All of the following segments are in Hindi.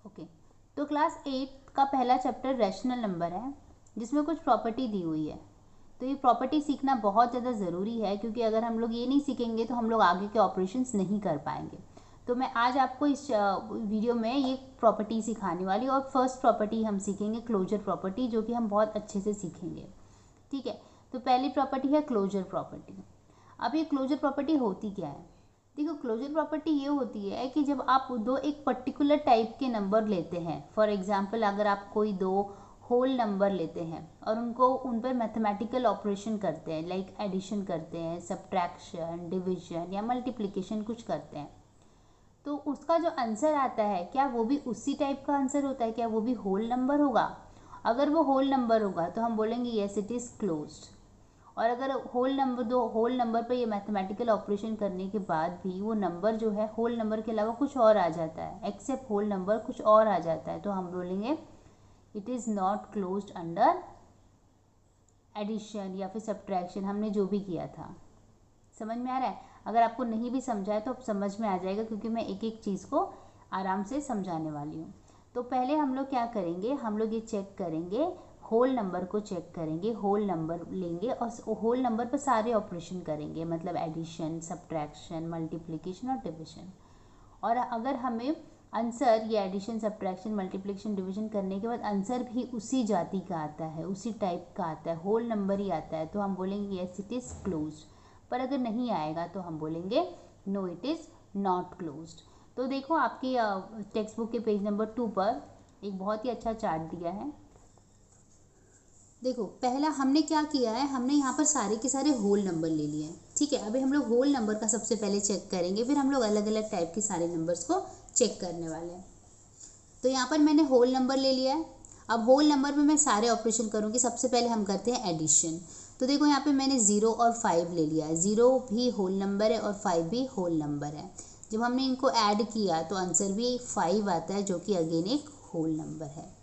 ओके, तो क्लास 8 का पहला चैप्टर रैशनल नंबर है, जिसमें कुछ प्रॉपर्टी दी हुई है। तो ये प्रॉपर्टी सीखना बहुत ज़्यादा ज़रूरी है, क्योंकि अगर हम लोग ये नहीं सीखेंगे तो हम लोग आगे के ऑपरेशंस नहीं कर पाएंगे। तो मैं आज आपको इस वीडियो में ये प्रॉपर्टी सिखाने वाली, और फर्स्ट प्रॉपर्टी हम सीखेंगे क्लोजर प्रॉपर्टी, जो कि हम बहुत अच्छे से सीखेंगे। ठीक है, तो पहली प्रॉपर्टी है क्लोजर प्रॉपर्टी। अब ये क्लोजर प्रॉपर्टी होती क्या है? देखो, क्लोजर प्रॉपर्टी ये होती है कि जब आप एक पर्टिकुलर टाइप के नंबर लेते हैं, फॉर एग्जांपल अगर आप कोई दो होल नंबर लेते हैं और उन पर मैथमेटिकल ऑपरेशन करते हैं, लाइक एडिशन करते हैं, सब्ट्रैक्शन, डिवीजन या मल्टीप्लिकेशन कुछ करते हैं, तो उसका जो आंसर आता है, क्या वो भी उसी टाइप का आंसर होता है? क्या वो भी होल नंबर होगा? अगर वो होल नंबर होगा तो हम बोलेंगे येस इट इज़ क्लोज्ड। और अगर होल नंबर पर ये मैथमेटिकल ऑपरेशन करने के बाद भी वो नंबर जो है होल नंबर के अलावा कुछ और आ जाता है, एक्सेप्ट होल नंबर कुछ और आ जाता है, तो हम बोलेंगे it is not closed under addition या फिर सब्ट्रैक्शन, हमने जो भी किया था। समझ में आ रहा है? अगर आपको नहीं भी समझा है तो अब समझ में आ जाएगा, क्योंकि मैं एक एक चीज़ को आराम से समझाने वाली हूँ। तो पहले हम लोग क्या करेंगे, हम लोग ये चेक करेंगे, होल नंबर को चेक करेंगे, होल नंबर लेंगे और होल नंबर पर सारे ऑपरेशन करेंगे, मतलब एडिशन, सब्ट्रैक्शन, मल्टीप्लिकेशन और डिविजन। और अगर हमें आंसर ये एडिशन, सब्ट्रैक्शन, मल्टीप्लिकेशन, डिवीजन करने के बाद आंसर भी उसी जाति का आता है, उसी टाइप का आता है, होल नंबर ही आता है, तो हम बोलेंगे येस इट इज़ क्लोज्ड। पर अगर नहीं आएगा तो हम बोलेंगे no it is not closed. तो देखो, आपकी टेक्स्ट बुक के पेज नंबर 2 पर एक बहुत ही अच्छा चार्ट दिया है। देखो, पहला हमने क्या किया है, हमने यहाँ पर सारे के सारे होल नंबर ले लिए हैं। ठीक है, अभी हम लोग होल नंबर का सबसे पहले चेक करेंगे, फिर हम लोग अलग अलग टाइप के सारे नंबर्स को चेक करने वाले हैं। तो यहाँ पर मैंने होल नंबर ले लिया है। अब होल नंबर में मैं सारे ऑपरेशन करूँगी। सबसे पहले हम करते हैं एडिशन। तो देखो, यहाँ पे मैंने 0 और 5 ले लिया है। 0 भी होल नंबर है और 5 भी होल नंबर है। जब हमने इनको ऐड किया तो आंसर भी 5 आता है, जो कि अगेन एक होल नंबर है।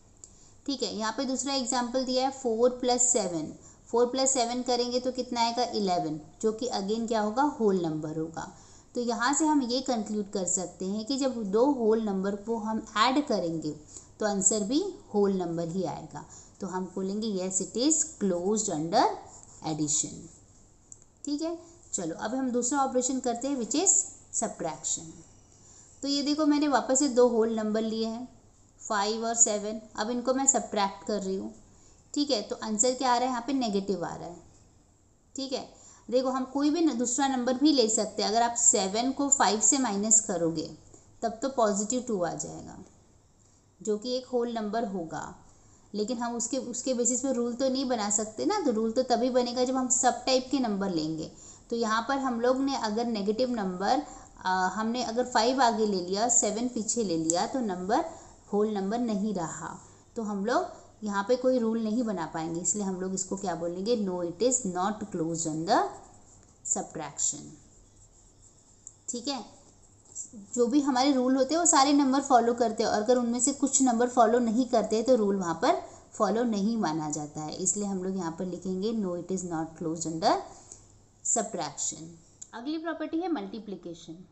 ठीक है, यहाँ पे दूसरा एग्जाम्पल दिया है 4 + 7। 4 + 7 करेंगे तो कितना आएगा? 11, जो कि अगेन क्या होगा? होल नंबर होगा। तो यहाँ से हम ये कंक्लूड कर सकते हैं कि जब दो होल नंबर को हम ऐड करेंगे तो आंसर भी होल नंबर ही आएगा। तो हम बोलेंगे yes it is closed under addition. ठीक है, चलो अब हम दूसरा ऑपरेशन करते हैं, विच इज़ सब्ट्रैक्शन। तो ये देखो, मैंने वापस से दो होल नंबर लिए हैं, 5 और 7। अब इनको मैं सब्ट्रैक्ट कर रही हूँ। ठीक है, तो आंसर क्या आ रहा है? यहाँ पे नेगेटिव आ रहा है। ठीक है, देखो, हम कोई भी दूसरा नंबर भी ले सकते हैं। अगर आप 7 को 5 से माइनस करोगे तब तो +2 आ जाएगा, जो कि एक होल नंबर होगा। लेकिन हम उसके बेसिस पे रूल तो नहीं बना सकते ना। तो रूल तो तभी बनेगा जब हम सब टाइप के नंबर लेंगे। तो यहाँ पर हम लोग ने अगर नेगेटिव नंबर हमने अगर 5 आगे ले लिया, 7 पीछे ले लिया, तो नंबर होल नंबर नहीं रहा। तो हम लोग यहाँ पे कोई रूल नहीं बना पाएंगे, इसलिए हम लोग इसको क्या बोलेंगे? No it is not closed under subtraction. ठीक है, जो भी हमारे रूल होते हैं वो सारे नंबर फॉलो करते हैं, और अगर उनमें से कुछ नंबर फॉलो नहीं करते तो रूल वहाँ पर फॉलो नहीं माना जाता है। इसलिए हम लोग यहाँ पर लिखेंगे no it is not closed under subtraction. अगली प्रॉपर्टी है मल्टीप्लिकेशन।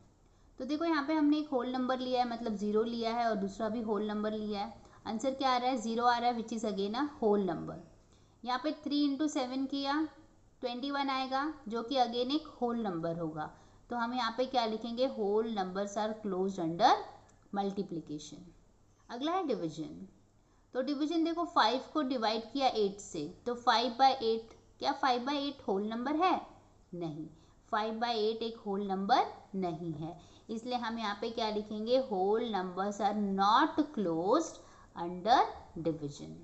तो देखो, यहाँ पे हमने एक होल नंबर लिया है, मतलब 0 लिया है, और दूसरा भी होल नंबर लिया है। आंसर क्या आ रहा है? 0 आ रहा है, which is again a whole number. यहाँ पे 3 × 7 किया, 21 आएगा, जो कि अगेन एक होल नंबर होगा। तो हम यहाँ पे क्या लिखेंगे? Whole numbers are closed under multiplication. अगला है डिवीजन। तो डिवीजन देखो, 5 को डिवाइड किया 8 से, तो 5/8। क्या 5/8 होल नंबर है? नहीं, 5/8 एक होल नंबर नहीं है। इसलिए हम यहाँ पे क्या लिखेंगे? Whole numbers are not closed under division.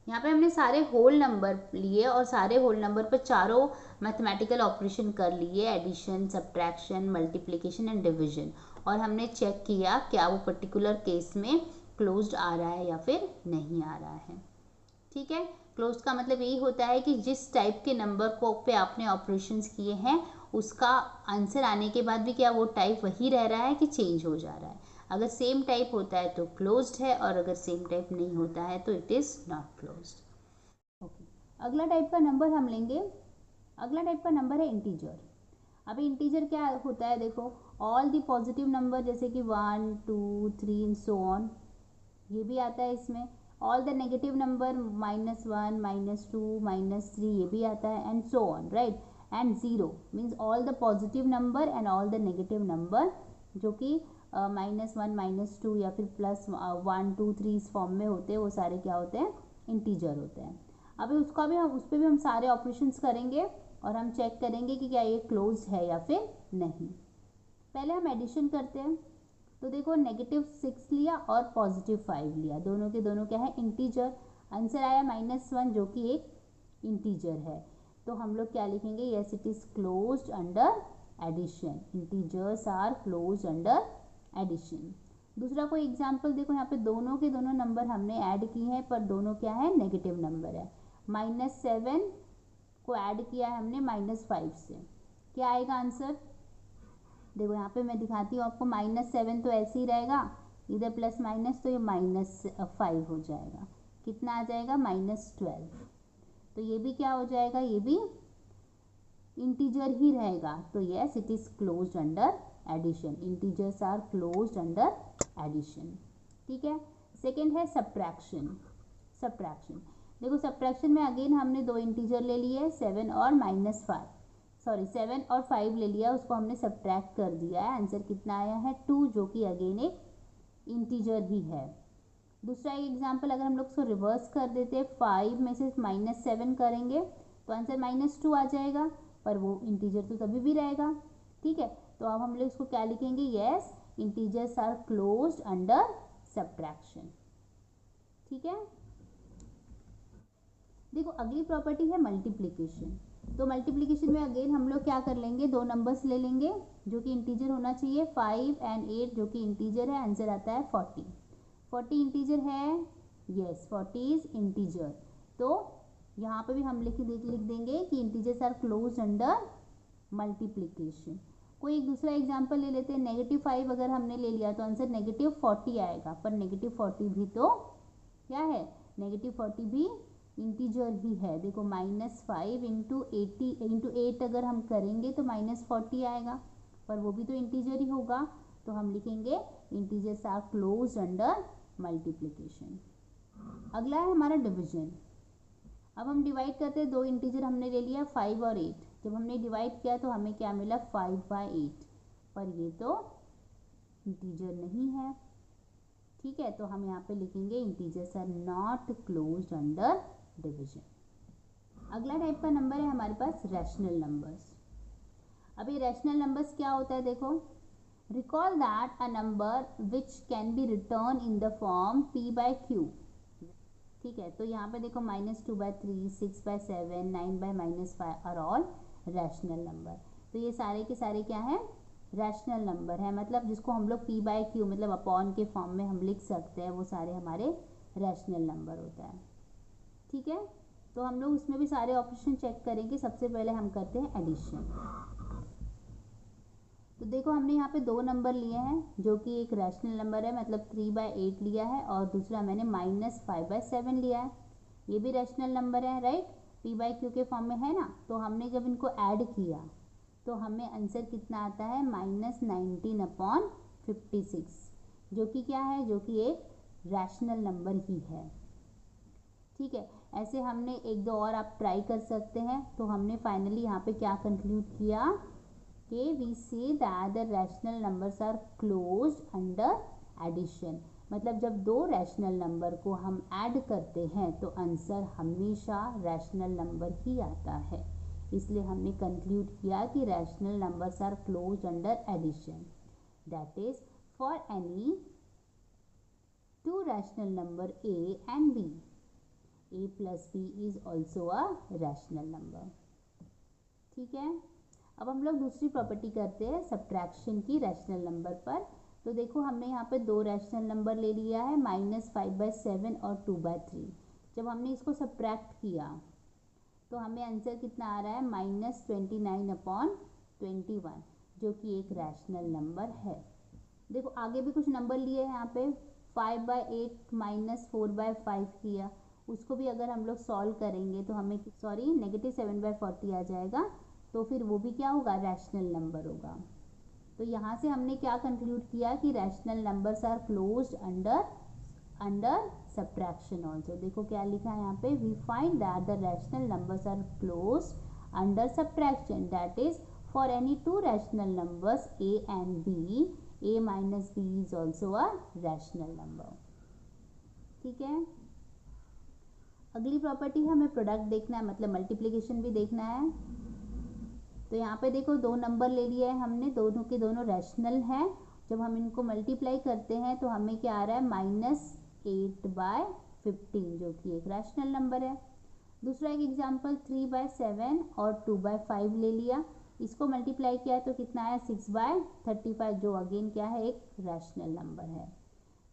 यहाँ पे हमने सारे होल नंबर लिए और सारे होल नंबर पर चारों मैथमेटिकल ऑपरेशन कर लिए, addition, subtraction, multiplication and division. और हमने चेक किया क्या वो पर्टिकुलर केस में क्लोज्ड आ रहा है या फिर नहीं आ रहा है। ठीक है, क्लोज्ड का मतलब यही होता है कि जिस टाइप के नंबर को पे आपने ऑपरेशंस किए हैं उसका आंसर आने के बाद भी क्या वो टाइप वही रह रहा है कि चेंज हो जा रहा है। अगर सेम टाइप होता है तो क्लोज्ड है, और अगर सेम टाइप नहीं होता है तो it is not closed. Okay, अगला टाइप का नंबर हम लेंगे। अगला टाइप का नंबर है इंटीजर। अभी इंटीजर क्या होता है? देखो, ऑल दी पॉजिटिव नंबर, जैसे कि 1, 2, 3 एंड सो ऑन, ये भी आता है इसमें। ऑल द नेगेटिव नंबर -1, -2, -3 ये भी आता है, and so on, right. And 0 means all the positive number and all the negative number, जो कि -1, -2 या फिर +1, 2, 3 इस फॉर्म में होते हैं, वो सारे क्या होते हैं, इंटीजर होते हैं। अभी उसका भी उस पर भी हम सारे ऑपरेशंस करेंगे और हम चेक करेंगे कि क्या ये क्लोज है या फिर नहीं। पहले हम एडिशन करते हैं। तो देखो -6 लिया और +5 लिया, दोनों के दोनों क्या है, इंटीजर। आंसर आया -1 जो कि एक इंटीजर है। तो हम लोग क्या लिखेंगे, yes it is closed under addition, integers are closed under addition. दूसरा कोई एग्जांपल देखो, यहाँ पे दोनों के दोनों नंबर हमने ऐड किए हैं पर दोनों क्या है, नेगेटिव नंबर है। -7 को ऐड किया है हमने -5 से, क्या आएगा आंसर। देखो यहाँ पे मैं दिखाती हूँ आपको, -7 तो ऐसे ही रहेगा, इधर प्लस माइनस तो ये -5 हो जाएगा, कितना आ जाएगा, -12। तो ये भी क्या हो जाएगा, ये भी इंटीजर ही रहेगा। तो yes it is closed under addition, integers are closed under addition. ठीक है। सेकेंड है सब्ट्रैक्शन। सब्ट्रैक्शन देखो, सब्ट्रैक्शन में अगेन हमने दो इंटीजर ले लिए, 7 और -5, सॉरी 7 और 5 ले लिया, उसको हमने सब्ट्रैक्ट कर दिया है। आंसर कितना आया है, 2, जो कि अगेन एक इंटीजर ही है। दूसरा एक एग्जांपल, अगर हम लोग उसको रिवर्स कर देते, 5 में से -7 करेंगे तो आंसर -2 आ जाएगा, पर वो इंटीजर तो तभी भी रहेगा। ठीक है, तो अब हम लोग इसको क्या लिखेंगे, yes integers are closed under subtraction. ठीक है। देखो अगली प्रॉपर्टी है मल्टीप्लिकेशन। तो मल्टीप्लिकेशन में अगेन हम लोग क्या कर लेंगे, दो नंबर्स ले लेंगे जो कि इंटीजर होना चाहिए, 5 एंड 8 जो कि इंटीजर है। आंसर आता है 40। 40 इंटीजर है, यस 40 इज इंटीजर। तो यहाँ पे भी हम लिख देंगे कि integers are closed under multiplication. कोई एक दूसरा एग्जांपल ले लेते हैं, -5 अगर हमने ले लिया तो आंसर -40 आएगा, पर -40 भी तो क्या है, -40 भी इंटीजर ही है। देखो -5 इंटू 8 अगर हम करेंगे तो -40 आएगा, पर वो भी तो इंटीजर ही होगा। तो हम लिखेंगे integers are closed under multiplication. अगला है हमारा डिवीजन। अब हम डिवाइड करते हैं, दो इंटीजर हमने ले लिया 5 और 8। जब हमने डिवाइड किया तो हमें क्या मिला, 5/8, पर ये तो इंटीजर नहीं है। ठीक है, तो हम यहाँ पे लिखेंगे integers are not closed under division. अगला टाइप का नंबर है हमारे पास रैशनल नंबर्स। अब ये रैशनल नंबर्स क्या होता है, देखो recall that a number which can be return in the form p/q। ठीक है, तो यहाँ पे देखो -2/3, 6/7, 9/-5 आर ऑल रैशनल नंबर। तो ये सारे के सारे क्या है, रैशनल नंबर है, मतलब जिसको हम लोग p/q मतलब अपॉन के फॉर्म में हम लिख सकते हैं, वो सारे हमारे रैशनल नंबर होता है। ठीक है, तो हम लोग उसमें भी सारे ऑपरेशन चेक करेंगे। सबसे पहले हम करते हैं एडिशन। तो देखो हमने यहाँ पे दो नंबर लिए हैं, जो कि एक रैशनल नंबर है, मतलब 3/8 लिया है, और दूसरा मैंने -5/7 लिया है। ये भी रैशनल नंबर है, राइट, p/q के फॉर्म में है ना। तो हमने जब इनको ऐड किया तो हमें आंसर कितना आता है, -19/56, जो कि क्या है, जो कि एक रैशनल नंबर ही है। ठीक है, ऐसे हमने एक दो और आप ट्राई कर सकते हैं। तो हमने फाइनली यहाँ पे क्या कंक्लूड किया कि we say that the rational numbers are closed under addition. मतलब जब दो रैशनल नंबर को हम ऐड करते हैं तो आंसर हमेशा रैशनल नंबर ही आता है। इसलिए हमने कंक्लूड किया कि rational numbers are closed under addition, that is for any two rational number a and b, a plus b is also a rational number। ठीक है, अब हम लोग दूसरी प्रॉपर्टी करते हैं सब्ट्रैक्शन की रैशनल नंबर पर। तो देखो हमने यहाँ पे दो रैशनल नंबर ले लिया है, -5/7 और 2/3। जब हमने इसको सब्ट्रैक्ट किया तो हमें आंसर कितना आ रहा है, -29/21, जो कि एक रैशनल नंबर है। देखो आगे भी कुछ नंबर लिए हैं यहाँ पे, 5/8 -4/5 किया, उसको भी अगर हम लोग सॉल्व करेंगे तो हमें -7/40 आ जाएगा। तो फिर वो भी क्या होगा, रैशनल नंबर होगा। तो यहाँ से हमने क्या कंक्लूड किया कि rational numbers are closed under under subtraction also. देखो क्या लिखा है यहाँ पे, we find that the rational numbers are close under subtraction, that is for any two rational numbers a and b, a minus b is also a rational number। ठीक है, अगली प्रॉपर्टी हमें प्रोडक्ट देखना है, मतलब मल्टीप्लिकेशन भी देखना है। तो यहाँ पे देखो दो नंबर ले लिया है हमने, दोनों के दोनों रैशनल हैं। जब हम इनको मल्टीप्लाई करते हैं तो हमें क्या आ रहा है, -8/15, जो कि एक रैशनल नंबर है। दूसरा एक एग्जांपल 3/7 और 2/5 ले लिया, इसको मल्टीप्लाई किया तो कितना आया 6/35, जो अगेन क्या है, एक रैशनल नंबर है।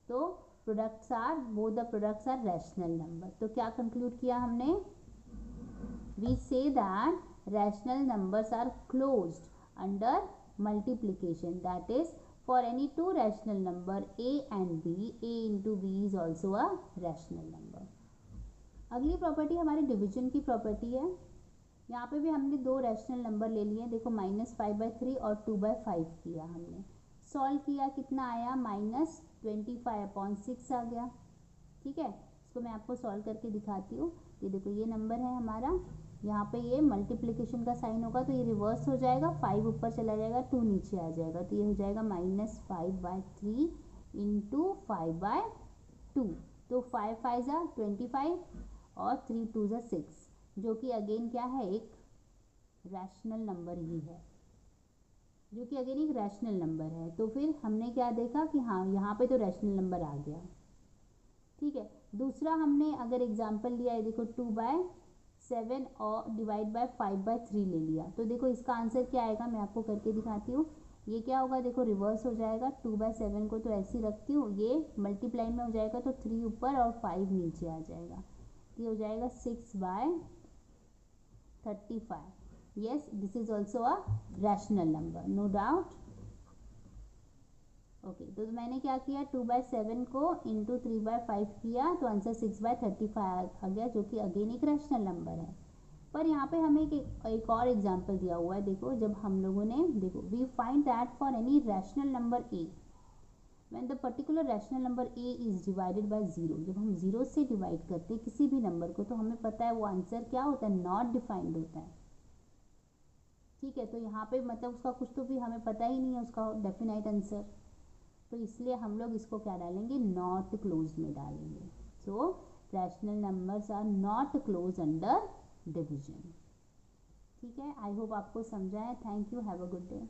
तो products are, both the products are rational number. तो क्या कंक्लूड किया हमने, we say that rational numbers are closed under multiplication, that is for any two rational number a and b, a into b is also a rational number। अगली प्रॉपर्टी हमारी डिवीजन की प्रॉपर्टी है। यहाँ पे भी हमने दो रैशनल नंबर ले लिए, देखो -5/3 और 2/5 किया हमने, सॉल्व किया, कितना आया, -25/6 आ गया। ठीक है, इसको मैं आपको सॉल्व करके दिखाती हूँ। ये देखो ये नंबर है हमारा, यहाँ पे ये मल्टीप्लिकेशन का साइन होगा तो ये रिवर्स हो जाएगा, 5 ऊपर चला जाएगा, 2 नीचे आ जाएगा, तो ये हो जाएगा -5/3 इंटू 5/2। तो 5 5 ज़ा 25 और 3 2 ज़ा 6, जो कि अगेन क्या है, एक रैशनल नंबर ही है, जो कि अगेन एक रैशनल नंबर है। तो फिर हमने क्या देखा कि हाँ यहाँ पे तो रैशनल नंबर आ गया। ठीक है, दूसरा हमने अगर एग्जांपल लिया है, देखो 2/7 और डिवाइड बाय 5/3 ले लिया, तो देखो इसका आंसर क्या आएगा, मैं आपको करके दिखाती हूँ। ये क्या होगा, देखो रिवर्स हो जाएगा, 2/7 को तो ऐसे ही रखती हूँ, ये मल्टीप्लाई में हो जाएगा तो 3 ऊपर और 5 नीचे आ जाएगा, ये हो जाएगा 6/35। yes, this is also a rational number, no doubt। Okay, तो मैंने क्या किया, 2/7 को इंटू 3/5 किया तो आंसर 6/35 आ गया, जो कि अगेन एक रैशनल नंबर है। पर यहाँ पे हमें एक और एग्जांपल दिया हुआ है, देखो जब हम लोगों ने, देखो we find that for any rational number a when the particular rational number a is divided by 0। जब हम 0 से डिवाइड करते हैं किसी भी नंबर को तो हमें पता है वो आंसर क्या होता है, नॉट डिफाइंड होता है। ठीक है, तो यहाँ पे मतलब उसका कुछ तो भी हमें पता ही नहीं है उसका डेफिनाइट आंसर, तो इसलिए हम लोग इसको क्या डालेंगे, नॉट क्लोज में डालेंगे। So rational numbers are not close under division. ठीक है, आई होप आपको समझा है। Thank you, have a good day.